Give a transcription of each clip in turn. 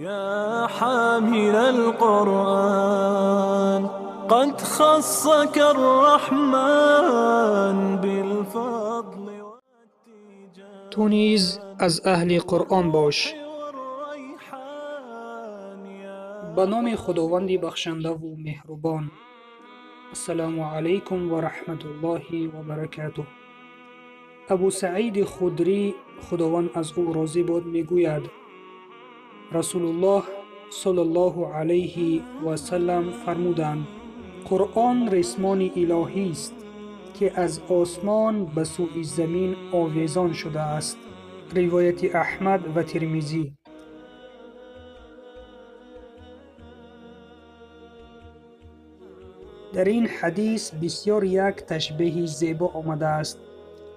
يا حامل القرآن قد خصك الرحمن بالفضل والتيجان تو نیز از اهل قرآن باش. والريحان به نام خداوند بخشنده و مهربان. السلام علیکم و رحمت الله و برکاته. ابو سعید خدری خداوند از او راضی باد میگوید رسول الله صلی الله علیه و سلم فرمودند قرآن ریسمان الهی است که از آسمان به سوی زمین آویزان شده است. روایت احمد و ترمذی. در این حدیث بسیار یک تشبیه زیبا آمده است،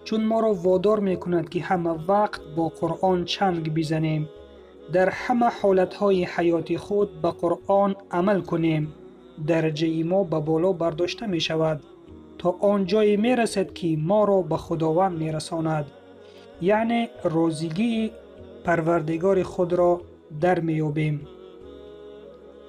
چون ما را وادار می کند که همه وقت با قرآن چنگ بزنیم، در همه حالتهای حیات خود به قرآن عمل کنیم. درجه ما به بالا برداشته می شود تا آنجایی می رسد که ما را به خداوند می رساند، یعنی راضیگی پروردگار خود را در می یابیم.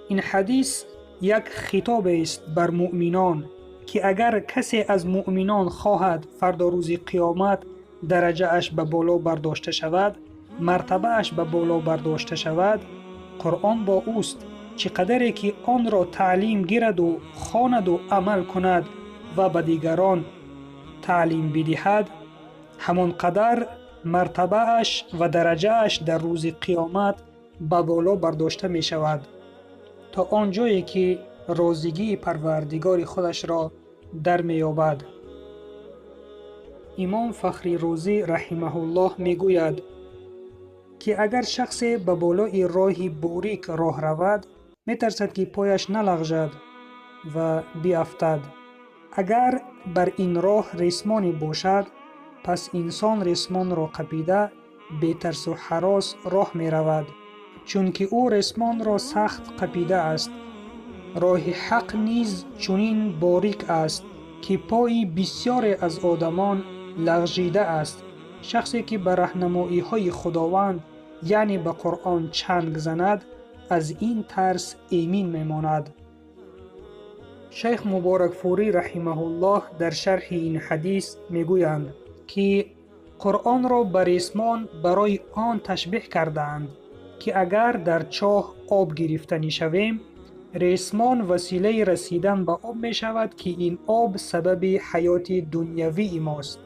این حدیث یک خطاب است بر مؤمنان که اگر کسی از مؤمنان خواهد فردا روز قیامت درجه اش به بالا برداشته شود، مرتبه اش به بالا برداشته شود، قرآن با اوست. چقدر که آن را تعلیم گیرد و خواند و عمل کند و به دیگران تعلیم بدهد، همان قدر مرتبه اش و درجه اش در روز قیامت به بالا برداشته می شود، تا آنجایی که راضیگی پروردگار خودش را در می یابد. امام فخری رازی رحمه الله می گوید که اگر شخصی به بالای راهی باریک راه رود، می ترسد که پایش نلغزد و بیفتد. اگر بر این راه ریسمانی باشد، پس انسان ریسمان را قپیده بی ترس و هراس راه می رود، چون که او ریسمان را سخت قپیده است. راه حق نیز چنین باریک است که پای بسیاری از آدمان لغزیده است. شخصی که به راهنمایی های خداوند یعنی به قرآن چنگ زند، از این ترس ایمن میماند. شیخ مبارک فوری رحمه الله در شرح این حدیث میگویند که قرآن را به ریسمان برای آن تشبیه کردند که اگر در چاه آب گرفتنی شویم، ریسمان وسیله رسیدن به آب می شود که این آب سبب حیات دنیوی ماست.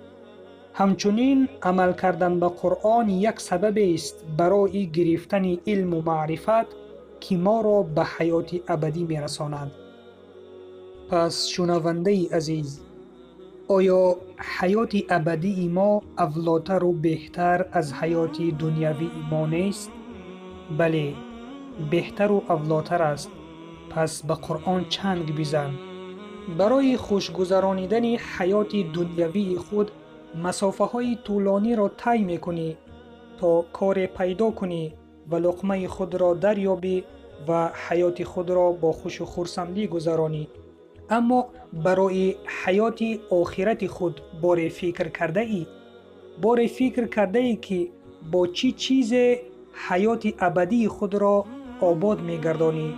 همچنین عمل کردن به قرآن یک سبب است برای گرفتن علم و معرفت که ما را به حیات ابدی می رساند. پس شنونده عزیز، آیا حیات ابدی ما اولاتر و بهتر از حیات دنیوی ما نیست؟ بله، بهتر و اولاتر است. پس به قرآن چنگ بزن. برای خوشگذرانیدن حیات دنیوی خود مسافه های طولانی را طی می‌کنی تا کار پیدا کنی و لقمه خود را دریابی و حیات خود را با خوش و خرسندی گذرانی. اما برای حیات آخرت خود بار فکر کرده ای؟ بار فکر کرده ای که با چی چیز حیات ابدی خود را آباد می‌گردانی؟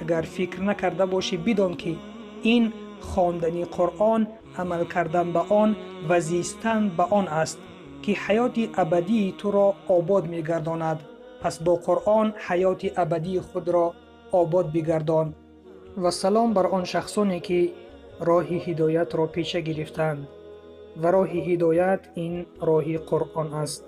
اگر فکر نکرده باشی، بدان که این خواندن قرآن، عمل کردن به آن و زیستن به آن است که حیات ابدی تو را آباد می‌گرداند. پس با قرآن حیات ابدی خود را آباد بگردان. و سلام بر آن شخصانی که راه هدایت را پیشه گرفتند و راه هدایت این راه قرآن است.